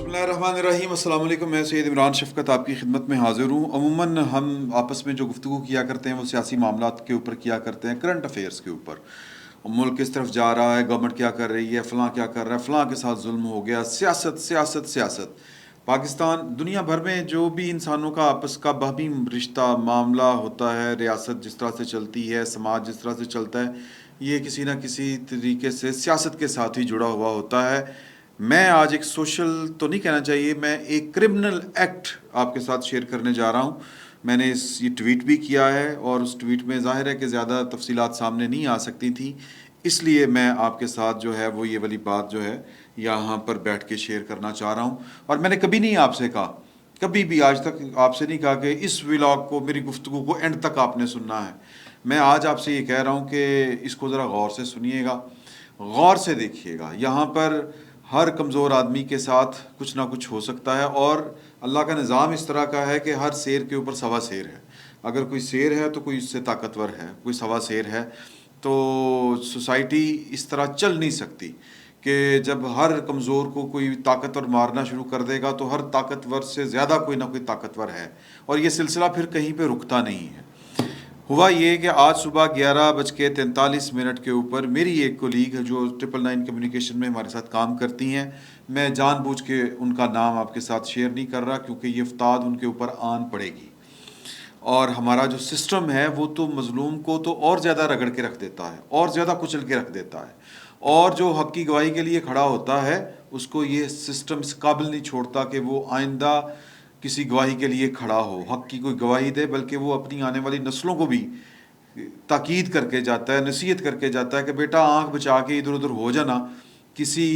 اللہ الرحمن الرحیم. السلام علیکم. میں سید عمران شفقت آپ کی خدمت میں حاضر ہوں. عموماً ہم آپس میں جو گفتگو کیا کرتے ہیں وہ سیاسی معاملات کے اوپر کیا کرتے ہیں، کرنٹ افیئرس کے اوپر. ملک کس طرف جا رہا ہے، گورنمنٹ کیا کر رہی ہے، فلاں کیا کر رہا ہے، فلاں کے ساتھ ظلم ہو گیا. سیاست سیاست سیاست. پاکستان دنیا بھر میں جو بھی انسانوں کا آپس کا باہمی رشتہ معاملہ ہوتا ہے، ریاست جس طرح سے چلتی ہے، سماج جس طرح سے چلتا ہے، یہ کسی نہ کسی طریقے سے سیاست کے ساتھ ہی جڑا ہوا ہوتا ہے. میں آج ایک سوشل تو نہیں کہنا چاہیے، میں ایک کرمنل ایکٹ آپ کے ساتھ شیئر کرنے جا رہا ہوں. میں نے یہ ٹویٹ بھی کیا ہے اور اس ٹویٹ میں ظاہر ہے کہ زیادہ تفصیلات سامنے نہیں آ سکتی تھیں، اس لیے میں آپ کے ساتھ جو ہے وہ یہ والی بات جو ہے یہاں پر بیٹھ کے شیئر کرنا چاہ رہا ہوں. اور میں نے کبھی نہیں آپ سے کہا، کبھی بھی آج تک آپ سے نہیں کہا کہ اس ولاگ کو، میری گفتگو کو اینڈ تک آپ نے سننا ہے. میں آج آپ سے یہ کہہ رہا ہوں کہ اس کو ذرا غور سے سنیے گا، غور سے دیکھیے گا. یہاں پر ہر کمزور آدمی کے ساتھ کچھ نہ کچھ ہو سکتا ہے، اور اللہ کا نظام اس طرح کا ہے کہ ہر شیر کے اوپر سوا شیر ہے. اگر کوئی شیر ہے تو کوئی اس سے طاقتور ہے، کوئی سوا شیر ہے. تو سوسائٹی اس طرح چل نہیں سکتی کہ جب ہر کمزور کو کوئی طاقتور مارنا شروع کر دے گا تو ہر طاقتور سے زیادہ کوئی نہ کوئی طاقتور ہے، اور یہ سلسلہ پھر کہیں پہ رکتا نہیں ہے. ہوا یہ کہ آج صبح 11:43 کے اوپر میری ایک کولیگ ہے جو 999 کمیونیکیشن میں ہمارے ساتھ کام کرتی ہیں. میں جان بوجھ کے ان کا نام آپ کے ساتھ شیئر نہیں کر رہا کیونکہ یہ افتاد ان کے اوپر آن پڑے گی، اور ہمارا جو سسٹم ہے وہ تو مظلوم کو تو اور زیادہ رگڑ کے رکھ دیتا ہے، اور زیادہ کچل کے رکھ دیتا ہے، اور جو حق کی گواہی کے لیے کھڑا ہوتا ہے اس کو یہ سسٹم اس قابل نہیں چھوڑتا کہ وہ آئندہ کسی گواہی کے لیے کھڑا ہو، حق کی کوئی گواہی دے، بلکہ وہ اپنی آنے والی نسلوں کو بھی تاکید کر کے جاتا ہے، نصیحت کر کے جاتا ہے کہ بیٹا آنکھ بچا کے ادھر ادھر ہو جانا، کسی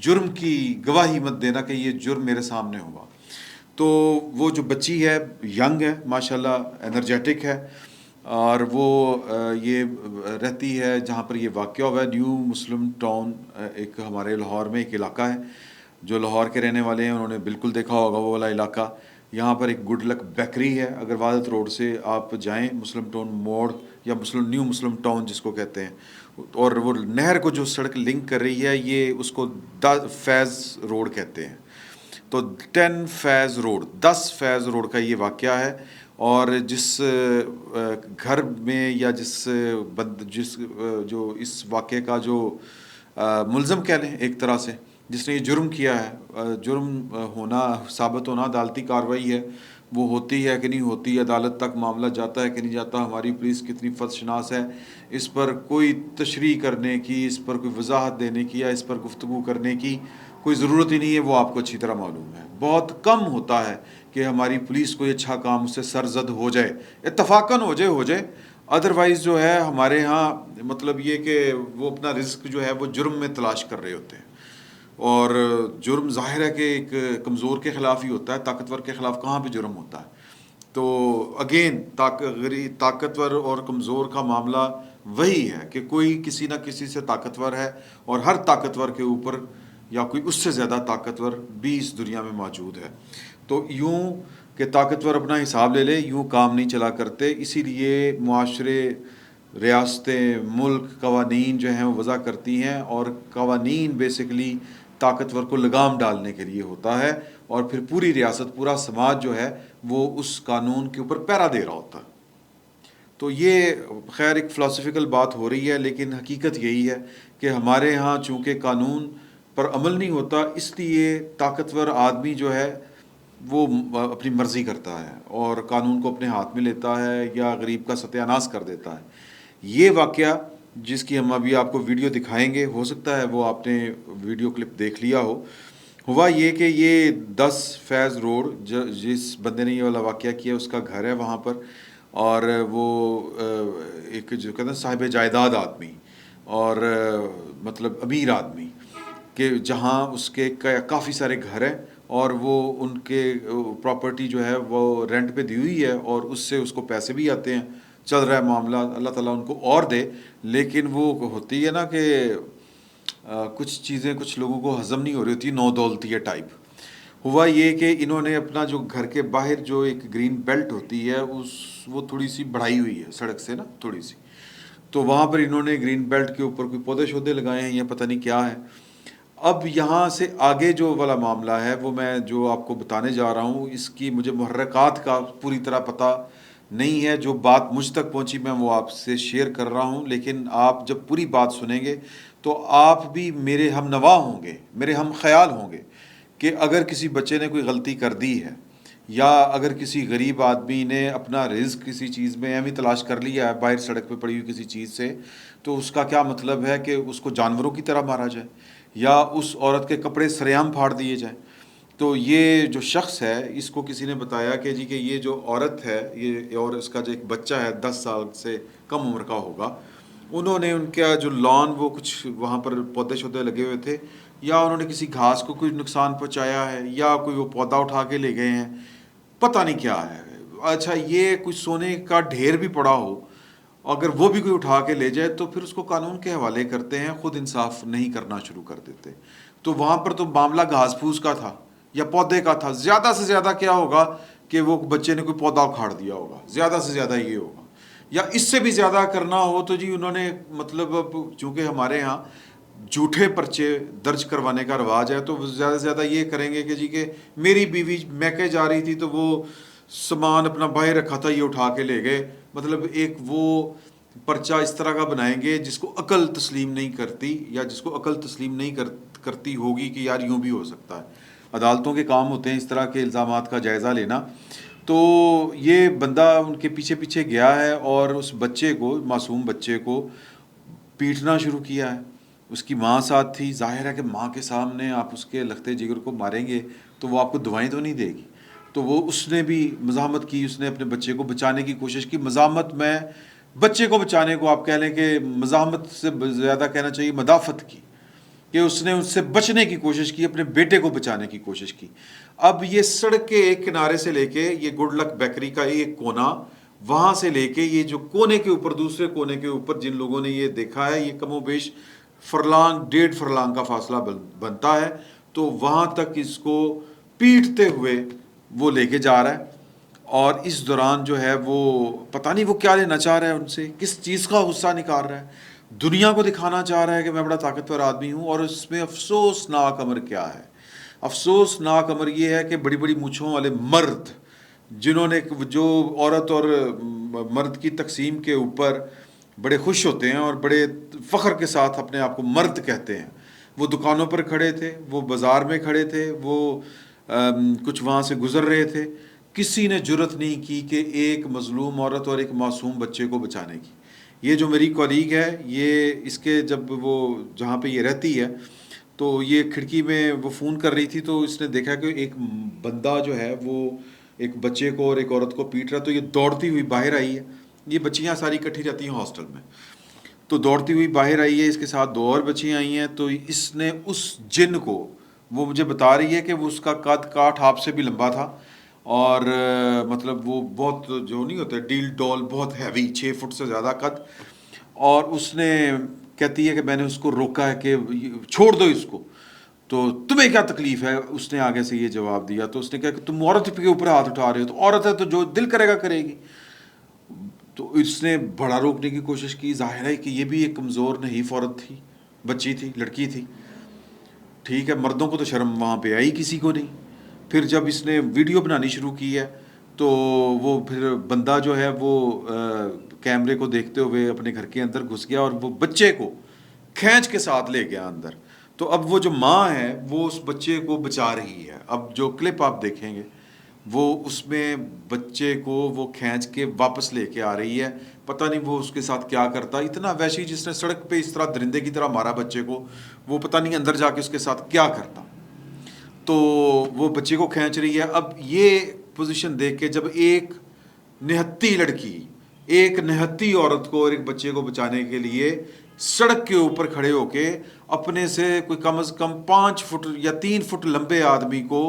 جرم کی گواہی مت دینا کہ یہ جرم میرے سامنے ہوا. تو وہ جو بچی ہے ینگ ہے ماشاءاللہ، انرجیٹک ہے، اور وہ یہ رہتی ہے جہاں پر یہ واقعہ ہوا ہے، نیو مسلم ٹاؤن. ایک ہمارے لاہور میں ایک علاقہ ہے، جو لاہور کے رہنے والے ہیں انہوں نے بالکل دیکھا ہوگا وہ والا علاقہ. یہاں پر ایک گڈ لک بیکری ہے، اگر وادت روڈ سے آپ جائیں مسلم ٹاؤن موڑ یا نیو مسلم ٹاؤن جس کو کہتے ہیں، اور وہ نہر کو جو سڑک لنک کر رہی ہے یہ اس کو فیض روڈ کہتے ہیں. تو 10 فیض روڈ کا یہ واقعہ ہے، اور جس گھر میں یا جس جو اس واقعے کا جو ملزم کہہ لیں ایک طرح سے، جس نے یہ جرم کیا ہے، جرم ہونا ثابت ہونا عدالتی کارروائی ہے، وہ ہوتی ہے کہ نہیں ہوتی، عدالت تک معاملہ جاتا ہے کہ نہیں جاتا، ہماری پولیس کتنی فرض شناس ہے، اس پر کوئی تشریح کرنے کی، اس پر کوئی وضاحت دینے کی یا اس پر گفتگو کرنے کی کوئی ضرورت ہی نہیں ہے. وہ آپ کو اچھی طرح معلوم ہے. بہت کم ہوتا ہے کہ ہماری پولیس کوئی اچھا کام اس سے سرزد ہو جائے، اتفاقاً ہو جائے. ادروائز جو ہے ہمارے ہاں مطلب یہ کہ وہ اپنا رزق جو ہے وہ جرم میں تلاش کر رہے ہوتے ہیں، اور جرم ظاہر ہے کہ ایک کمزور کے خلاف ہی ہوتا ہے، طاقتور کے خلاف کہاں پہ جرم ہوتا ہے. تو اگین طاقتور اور کمزور کا معاملہ وہی ہے کہ کوئی کسی نہ کسی سے طاقتور ہے، اور ہر طاقتور کے اوپر یا کوئی اس سے زیادہ طاقتور بھی اس دنیا میں موجود ہے. تو یوں کہ طاقتور اپنا حساب لے لے یوں کام نہیں چلا کرتے. اسی لیے معاشرے، ریاستیں، ملک قوانین جو ہیں وہ وضع کرتی ہیں، اور قوانین بیسیکلی طاقتور کو لگام ڈالنے کے لیے ہوتا ہے، اور پھر پوری ریاست، پورا سماج جو ہے وہ اس قانون کے اوپر پیرا دے رہا ہوتا ہے. تو یہ خیر ایک فلاسفیکل بات ہو رہی ہے، لیکن حقیقت یہی ہے کہ ہمارے ہاں چونکہ قانون پر عمل نہیں ہوتا، اس لیے طاقتور آدمی جو ہے وہ اپنی مرضی کرتا ہے اور قانون کو اپنے ہاتھ میں لیتا ہے یا غریب کا ستیہ ناش کر دیتا ہے. یہ واقعہ جس کی ہم ابھی آپ کو ویڈیو دکھائیں گے، ہو سکتا ہے وہ آپ نے ویڈیو کلپ دیکھ لیا ہو. ہوا یہ کہ یہ 10 فیض روڈ جس بندے نے یہ والا واقعہ کیا اس کا گھر ہے وہاں پر، اور وہ ایک جو کہتے ہیں صاحب جائیداد آدمی، اور مطلب امیر آدمی، کہ جہاں اس کے کافی سارے گھر ہیں، اور وہ ان کے پراپرٹی جو ہے وہ رینٹ پہ دی ہوئی ہے، اور اس سے اس کو پیسے بھی آتے ہیں، چل رہا ہے معاملہ، اللہ تعالیٰ ان کو اور دے. لیکن وہ ہوتی ہے نا کہ کچھ چیزیں کچھ لوگوں کو ہضم نہیں ہو رہی ہوتی، نو دولتیہ ٹائپ. ہوا یہ کہ انہوں نے اپنا جو گھر کے باہر جو ایک گرین بیلٹ ہوتی ہے وہ تھوڑی سی بڑھائی ہوئی ہے سڑک سے نا تھوڑی سی، تو وہاں پر انہوں نے گرین بیلٹ کے اوپر کوئی پودے شودے لگائے ہیں یا پتہ نہیں کیا ہے. اب یہاں سے آگے جو والا معاملہ ہے وہ میں جو آپ کو بتانے جا رہا ہوں، اس کی مجھے محرکات کا پوری طرح پتہ نہیں ہے. جو بات مجھ تک پہنچی میں وہ آپ سے شیئر کر رہا ہوں، لیکن آپ جب پوری بات سنیں گے تو آپ بھی میرے ہم نوا ہوں گے، میرے ہم خیال ہوں گے کہ اگر کسی بچے نے کوئی غلطی کر دی ہے، یا اگر کسی غریب آدمی نے اپنا رزق کسی چیز میں اہم تلاش کر لیا ہے باہر سڑک پہ پڑی ہوئی کسی چیز سے، تو اس کا کیا مطلب ہے کہ اس کو جانوروں کی طرح مارا جائے یا اس عورت کے کپڑے سریام پھاڑ دیے جائیں. تو یہ جو شخص ہے اس کو کسی نے بتایا کہ جی کہ یہ جو عورت ہے یہ اور اس کا جو ایک بچہ ہے 10 سال سے کم عمر کا ہوگا، انہوں نے ان کا جو لان وہ کچھ وہاں پر پودے شودے لگے ہوئے تھے، یا انہوں نے کسی گھاس کو کوئی نقصان پہنچایا ہے، یا کوئی وہ پودا اٹھا کے لے گئے ہیں، پتہ نہیں کیا ہے. اچھا یہ کوئی سونے کا ڈھیر بھی پڑا ہو، اگر وہ بھی کوئی اٹھا کے لے جائے تو پھر اس کو قانون کے حوالے کرتے ہیں، خود انصاف نہیں کرنا شروع کر دیتے. تو وہاں پر تو معاملہ گھاس پھوس کا تھا یا پودے کا تھا. زیادہ سے زیادہ کیا ہوگا کہ وہ بچے نے کوئی پودا اکھاڑ دیا ہوگا، زیادہ سے زیادہ یہ ہوگا. یا اس سے بھی زیادہ کرنا ہو تو جی انہوں نے مطلب اب چونکہ ہمارے ہاں جھوٹے پرچے درج کروانے کا رواج ہے، تو زیادہ سے زیادہ یہ کریں گے کہ جی کہ میری بیوی میکے جا رہی تھی تو وہ سامان اپنا باہر رکھا تھا، یہ اٹھا کے لے گئے. مطلب ایک وہ پرچہ اس طرح کا بنائیں گے جس کو عقل تسلیم نہیں کرتی، یا جس کو عقل تسلیم نہیں کرتی ہوگی کہ یار یوں بھی ہو سکتا ہے. عدالتوں کے کام ہوتے ہیں اس طرح کے الزامات کا جائزہ لینا. تو یہ بندہ ان کے پیچھے پیچھے گیا ہے اور اس بچے کو، معصوم بچے کو پیٹنا شروع کیا ہے. اس کی ماں ساتھ تھی. ظاہر ہے کہ ماں کے سامنے آپ اس کے لختے جگر کو ماریں گے تو وہ آپ کو دعائیں تو نہیں دے گی. تو وہ اس نے بھی مزاحمت کی، اس نے اپنے بچے کو بچانے کی کوشش کی. مزاحمت میں بچے کو بچانے کو آپ کہہ لیں کہ مزاحمت سے زیادہ کہنا چاہیے مدافعت کی، کہ اس نے اس سے بچنے کی کوشش کی، اپنے بیٹے کو بچانے کی کوشش کی. اب یہ سڑک کے ایک کنارے سے لے کے یہ گڈ لک بیکری کا ایک کونا، وہاں سے لے کے یہ جو کونے کے اوپر دوسرے کونے کے اوپر جن لوگوں نے یہ دیکھا ہے، یہ کم و بیش فرلانگ 1.5 فرلانگ کا فاصلہ بنتا ہے. تو وہاں تک اس کو پیٹتے ہوئے وہ لے کے جا رہا ہے. اور اس دوران جو ہے وہ پتہ نہیں وہ کیا لینا چاہ رہا ہے ان سے، کس چیز کا غصہ نکال رہا ہے. دنیا کو دکھانا چاہ رہا ہے کہ میں بڑا طاقتور آدمی ہوں. اور اس میں افسوسناک امر کیا ہے؟ افسوسناک امر یہ ہے کہ بڑی بڑی مونچھوں والے مرد، جنہوں نے جو عورت اور مرد کی تقسیم کے اوپر بڑے خوش ہوتے ہیں اور بڑے فخر کے ساتھ اپنے آپ کو مرد کہتے ہیں، وہ دکانوں پر کھڑے تھے، وہ بازار میں کھڑے تھے، وہ کچھ وہاں سے گزر رہے تھے. کسی نے جرت نہیں کی کہ ایک مظلوم عورت اور ایک معصوم بچے کو بچانے کی. یہ جو میری کولیگ ہے، یہ اس کے جب وہ جہاں پہ یہ رہتی ہے تو یہ کھڑکی میں وہ فون کر رہی تھی، تو اس نے دیکھا کہ ایک بندہ جو ہے وہ ایک بچے کو اور ایک عورت کو پیٹ رہا. تو یہ دوڑتی ہوئی باہر آئی ہے. یہ بچیاں ساری اکٹھی رہتی ہیں ہاسٹل میں. تو دوڑتی ہوئی باہر آئی ہے، اس کے ساتھ 2 اور بچیاں آئی ہیں. تو اس نے اس جن کو، وہ مجھے بتا رہی ہے کہ وہ اس کا قد کاٹھ آپ سے بھی لمبا تھا، اور مطلب وہ بہت جو نہیں ہوتا ڈیل ڈول، بہت ہیوی، 6 فٹ سے زیادہ قد. اور اس نے کہتی ہے کہ میں نے اس کو روکا ہے کہ چھوڑ دو اس کو، تو تمہیں کیا تکلیف ہے؟ اس نے آگے سے یہ جواب دیا. تو اس نے کہا کہ تم عورت کے اوپر ہاتھ اٹھا رہے ہو. تو عورت ہے تو جو دل کرے گا کرے گی. تو اس نے بڑا روکنے کی کوشش کی. ظاہر ہے کہ یہ بھی ایک کمزور نحیف عورت تھی، بچی تھی، لڑکی تھی. ٹھیک ہے، مردوں کو تو شرم وہاں پہ آئی کسی کو نہیں. پھر جب اس نے ویڈیو بنانی شروع کی ہے تو وہ پھر بندہ جو ہے وہ کیمرے کو دیکھتے ہوئے اپنے گھر کے اندر گھس گیا اور وہ بچے کو کھینچ کے ساتھ لے گیا اندر. تو اب وہ جو ماں ہے وہ اس بچے کو بچا رہی ہے. اب جو کلپ آپ دیکھیں گے وہ اس میں بچے کو وہ کھینچ کے واپس لے کے آ رہی ہے. پتہ نہیں وہ اس کے ساتھ کیا کرتا. اتنا وحشی، جس نے سڑک پہ اس طرح درندے کی طرح مارا بچے کو، وہ پتہ نہیں اندر جا کے اس کے ساتھ کیا کرتا. تو وہ بچے کو کھینچ رہی ہے. اب یہ پوزیشن دیکھ کے جب ایک نہتی لڑکی، ایک نہتی عورت کو اور ایک بچے کو بچانے کے لیے سڑک کے اوپر کھڑے ہو کے اپنے سے کوئی کم از کم 5 فٹ یا 3 فٹ لمبے آدمی کو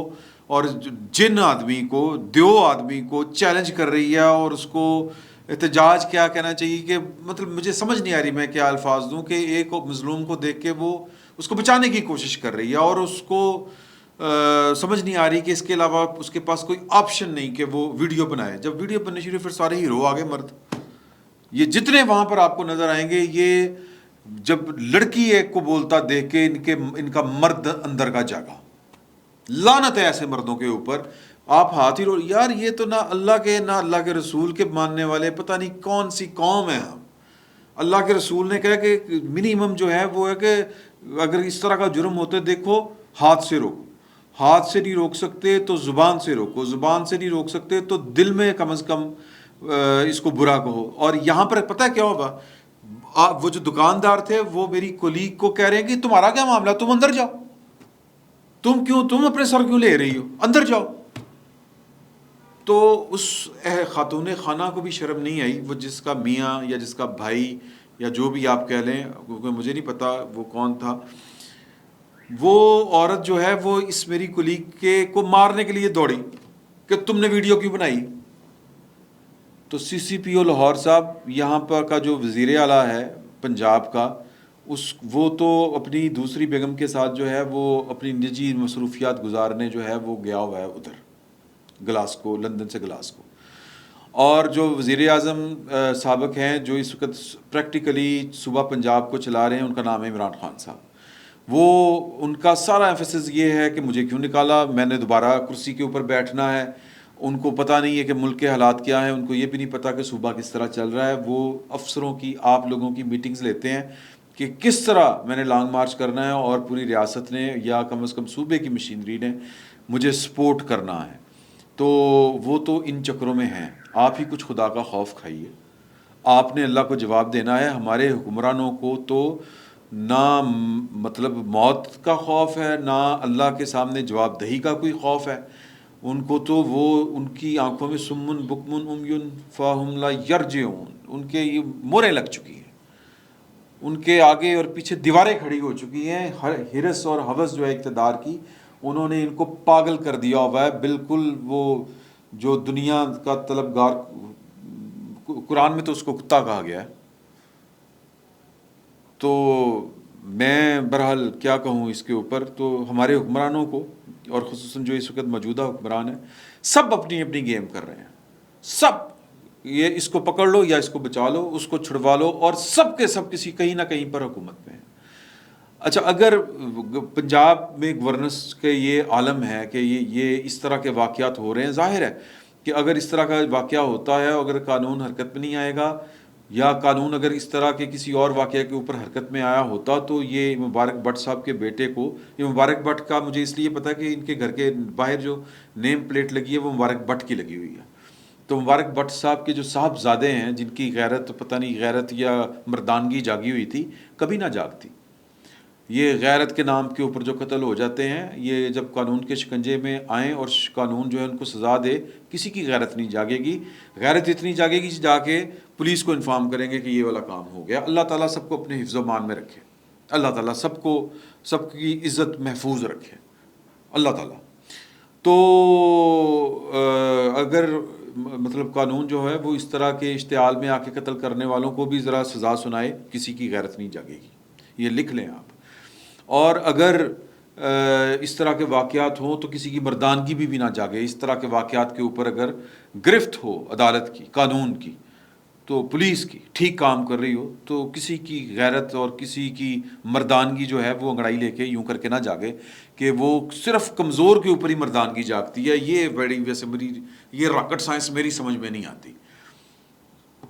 اور جن آدمی کو، دیو آدمی کو چیلنج کر رہی ہے، اور اس کو احتجاج کیا کہنا چاہیے کہ مطلب مجھے سمجھ نہیں آ رہی میں کیا الفاظ دوں، کہ ایک مظلوم کو دیکھ کے وہ اس کو بچانے کی کوشش کر رہی ہے، اور اس کو سمجھ نہیں آ رہی کہ اس کے علاوہ اس کے پاس کوئی آپشن نہیں کہ وہ ویڈیو بنائے. جب ویڈیو بننے شروع، پھر سارے ہیرو آگے مرد، یہ جتنے وہاں پر آپ کو نظر آئیں گے، یہ جب لڑکی ایک کو بولتا دیکھ کے ان کا مرد اندر کا جاگا. لعنت ہے ایسے مردوں کے اوپر. آپ ہاتھ ہی رو یار یہ تو نہ اللہ کے نہ اللہ کے رسول کے ماننے والے, پتہ نہیں کون سی قوم ہے. اللہ کے رسول نے کہا کہ منیمم جو ہے وہ ہے کہ اگر اس طرح کا جرم ہوتا ہے دیکھو ہاتھ سے روکو, ہاتھ سے نہیں روک سکتے تو زبان سے روکو, زبان سے نہیں روک سکتے تو دل میں کم از کم اس کو برا کہو. اور یہاں پر پتہ کیا ہوگا, وہ جو دکاندار تھے وہ میری کولیگ کو کہہ رہے ہیں کہ تمہارا کیا معاملہ, تم اندر جاؤ, تم اپنے سر کیوں لے رہی ہو, اندر جاؤ. تو اس خاتون خانہ کو بھی شرم نہیں آئی, وہ جس کا میاں یا جس کا بھائی یا جو بھی آپ کہہ لیں, کیونکہ مجھے نہیں پتا وہ کون تھا, وہ عورت جو ہے وہ اس میری کولیگ کو مارنے کے لیے دوڑی کہ تم نے ویڈیو کیوں بنائی. تو سی سی پی او لاہور صاحب یہاں پر کا جو وزیر اعلیٰ ہے پنجاب کا, وہ تو اپنی دوسری بیگم کے ساتھ جو ہے وہ اپنی نجی مصروفیات گزارنے جو ہے وہ گیا ہوا ہے ادھر گلاسکو, لندن سے گلاسکو. اور جو وزیر اعظم سابق ہیں جو اس وقت پریکٹیکلی صوبہ پنجاب کو چلا رہے ہیں, ان کا نام ہے عمران خان صاحب. وہ ان کا سارا ایمفیسس یہ ہے کہ مجھے کیوں نکالا, میں نے دوبارہ کرسی کے اوپر بیٹھنا ہے. ان کو پتہ نہیں ہے کہ ملک کے حالات کیا ہیں, ان کو یہ بھی نہیں پتہ کہ صوبہ کس طرح چل رہا ہے. وہ افسروں کی, آپ لوگوں کی میٹنگز لیتے ہیں کہ کس طرح میں نے لانگ مارچ کرنا ہے, اور پوری ریاست نے یا کم از کم صوبے کی مشینری نے مجھے سپورٹ کرنا ہے. تو وہ تو ان چکروں میں ہیں. آپ ہی کچھ خدا کا خوف کھائیے, آپ نے اللہ کو جواب دینا ہے. ہمارے حکمرانوں کو تو نہ مطلب موت کا خوف ہے, نہ اللہ کے سامنے جواب دہی کا کوئی خوف ہے. ان کو تو وہ ان کی آنکھوں میں سمن بکمن امیون فاہم لا یرجعون, ان کے یہ موریں لگ چکی ہیں, ان کے آگے اور پیچھے دیواریں کھڑی ہو چکی ہیں. ہرس اور ہوس جو ہے اقتدار کی, انہوں نے ان کو پاگل کر دیا ہوا ہے بالکل. وہ جو دنیا کا طلبگار, قرآن میں تو اس کو کتا کہا گیا ہے. تو میں بہرحال کیا کہوں اس کے اوپر. تو ہمارے حکمرانوں کو, اور خصوصاً جو اس وقت موجودہ حکمران ہیں, سب اپنی اپنی گیم کر رہے ہیں. سب یہ اس کو پکڑ لو یا اس کو بچا لو, اس کو چھڑوا لو, اور سب کے سب کسی کہیں نہ کہیں پر حکومت میں ہیں. اچھا, اگر پنجاب میں گورننس کے یہ عالم ہے کہ یہ اس طرح کے واقعات ہو رہے ہیں, ظاہر ہے کہ اگر اس طرح کا واقعہ ہوتا ہے, اگر قانون حرکت میں نہیں آئے گا, یا قانون اگر اس طرح کے کسی اور واقعہ کے اوپر حرکت میں آیا ہوتا, تو یہ مبارک بٹ صاحب کے بیٹے کو, یہ مبارک بٹ کا مجھے اس لیے پتا ہے کہ ان کے گھر کے باہر جو نیم پلیٹ لگی ہے وہ مبارک بٹ کی لگی ہوئی ہے. تو مبارک بٹ صاحب کے جو صاحبزادے ہیں, جن کی غیرت پتہ نہیں غیرت یا مردانگی جاگی ہوئی تھی, کبھی نہ جاگتی. یہ غیرت کے نام کے اوپر جو قتل ہو جاتے ہیں, یہ جب قانون کے شکنجے میں آئیں اور قانون جو ہے ان کو سزا دے, کسی کی غیرت نہیں جاگے گی. غیرت اتنی جاگے گی جا کے پولیس کو انفارم کریں گے کہ یہ والا کام ہو گیا. اللہ تعالیٰ سب کو اپنے حفظ و مان میں رکھے, اللہ تعالیٰ سب کی عزت محفوظ رکھے, اللہ تعالیٰ. تو اگر مطلب قانون جو ہے وہ اس طرح کے اشتعال میں آ کے قتل کرنے والوں کو بھی ذرا سزا سنائے, کسی کی غیرت نہیں جاگے گی, یہ لکھ لیں آپ. اور اگر اس طرح کے واقعات ہوں تو کسی کی مردانگی بھی نہ جاگے. اس طرح کے واقعات کے اوپر اگر گرفت ہو عدالت کی, قانون کی, تو پولیس کی ٹھیک کام کر رہی ہو, تو کسی کی غیرت اور کسی کی مردانگی جو ہے وہ انگڑائی لے کے یوں کر کے نہ جاگے کہ وہ صرف کمزور کے اوپر ہی مردانگی جاگتی ہے. یہ بڑی ویسے یہ راکٹ سائنس میری سمجھ میں نہیں آتی.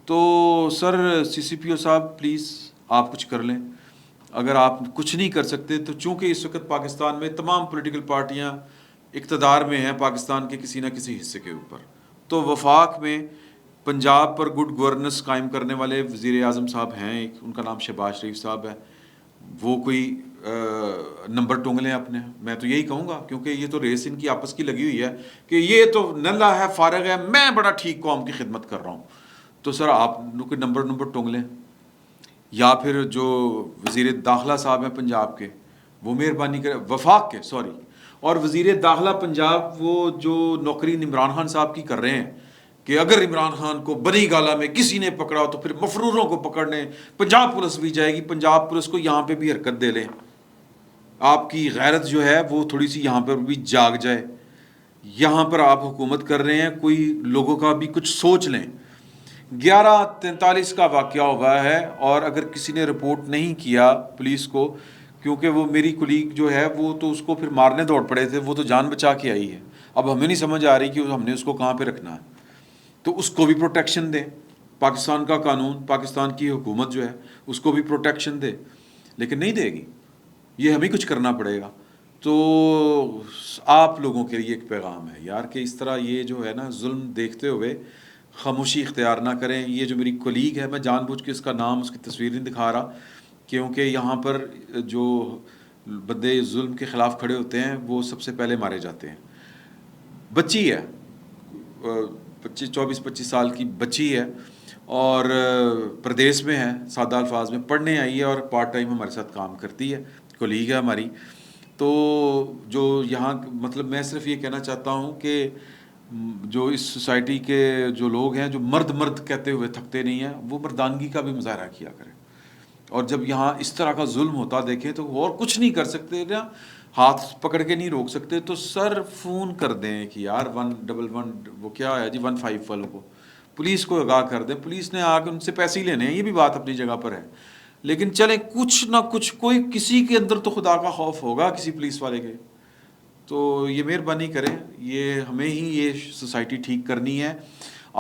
تو سر سی سی پی او صاحب پلیز آپ کچھ کر لیں. اگر آپ کچھ نہیں کر سکتے تو چونکہ اس وقت پاکستان میں تمام پولیٹیکل پارٹیاں اقتدار میں ہیں پاکستان کے کسی نہ کسی حصے کے اوپر, تو وفاق میں پنجاب پر گڈ گورننس قائم کرنے والے وزیر اعظم صاحب ہیں, ایک ان کا نام شہباز شریف صاحب ہے. وہ کوئی نمبر ٹونگ لیں اپنے. میں تو یہی کہوں گا, کیونکہ یہ تو ریس ان کی آپس کی لگی ہوئی ہے کہ یہ تو نلا ہے, فارغ ہے, میں بڑا ٹھیک قوم کی خدمت کر رہا ہوں. تو سر آپ کوئی نمبر ٹونگ لیں. یا پھر جو وزیر داخلہ صاحب ہیں پنجاب کے, وہ مہربانی کریں, وفاق کے سوری, اور وزیر داخلہ پنجاب وہ جو نوکری عمران خان صاحب کی کر رہے ہیں کہ اگر عمران خان کو بنی گالا میں کسی نے پکڑا تو پھر مفروروں کو پکڑنے پنجاب پولیس بھی جائے گی, پنجاب پولیس کو یہاں پہ بھی حرکت دے لیں. آپ کی غیرت جو ہے وہ تھوڑی سی یہاں پر بھی جاگ جائے. یہاں پر آپ حکومت کر رہے ہیں, کوئی لوگوں کا بھی کچھ سوچ لیں 11:43 کا واقعہ ہوا ہے، اور اگر کسی نے رپورٹ نہیں کیا پولیس کو، کیونکہ وہ میری کولیگ جو ہے وہ تو اس کو پھر مارنے دوڑ پڑے تھے، وہ تو جان بچا کے آئی ہے، اب ہمیں نہیں سمجھ آ رہی کہ ہم نے اس کو کہاں پہ رکھنا ہے، تو اس کو بھی پروٹیکشن دیں، پاکستان کا قانون، پاکستان کی حکومت جو ہے اس کو بھی پروٹیکشن دے، لیکن نہیں دے گی، یہ ہمیں کچھ کرنا پڑے گا۔ تو آپ لوگوں کے لیے ایک پیغام ہے یار کہ اس طرح یہ جو ہے نا ظلم دیکھتے ہوئے خاموشی اختیار نہ کریں۔ یہ جو میری کولیگ ہے، میں جان بوجھ کے اس کا نام، اس کی تصویر نہیں دکھا رہا، کیونکہ یہاں پر جو بندے ظلم کے خلاف کھڑے ہوتے ہیں وہ سب سے پہلے مارے جاتے ہیں۔ بچی ہے، 24-25 سال کی بچی ہے، اور پردیس میں ہے، سادہ الفاظ میں پڑھنے آئی ہے، اور پارٹ ٹائم ہمارے ساتھ کام کرتی ہے، کولیگ ہے ہماری۔ تو جو یہاں مطلب میں صرف یہ کہنا چاہتا ہوں کہ جو اس سوسائٹی کے جو لوگ ہیں جو مرد مرد کہتے ہوئے تھکتے نہیں ہیں، وہ مردانگی کا بھی مظاہرہ کیا کریں، اور جب یہاں اس طرح کا ظلم ہوتا دیکھیں تو اور کچھ نہیں کر سکتے نا، ہاتھ پکڑ کے نہیں روک سکتے، تو سر فون کر دیں کہ یار 111 وہ کیا ہے جی 15 والوں کو، پولیس کو آگاہ کر دیں، پولیس نے آ کے ان سے پیسے ہی لینے ہیں، یہ بھی بات اپنی جگہ پر ہے، لیکن چلیں کچھ نہ کچھ کوئی کسی کے اندر تو خدا کا خوف ہوگا کسی پولیس والے کے، تو یہ مہربانی کریں، یہ ہمیں ہی یہ سوسائٹی ٹھیک کرنی ہے،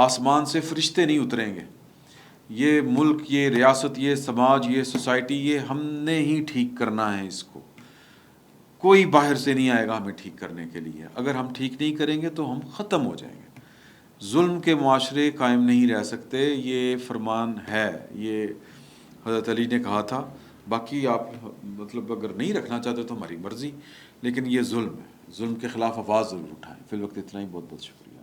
آسمان سے فرشتے نہیں اتریں گے، یہ ملک، یہ ریاست، یہ سماج، یہ سوسائٹی، یہ ہم نے ہی ٹھیک کرنا ہے اس کو، کوئی باہر سے نہیں آئے گا ہمیں ٹھیک کرنے کے لیے، اگر ہم ٹھیک نہیں کریں گے تو ہم ختم ہو جائیں گے، ظلم کے معاشرے قائم نہیں رہ سکتے، یہ فرمان ہے، یہ حضرت علی نے کہا تھا، باقی آپ مطلب اگر نہیں رکھنا چاہتے تو ہماری مرضی، لیکن یہ ظلم ہے، ظلم کے خلاف آواز ضرور اٹھائیں۔ فی الوقت اتنا ہی، بہت بہت شکریہ۔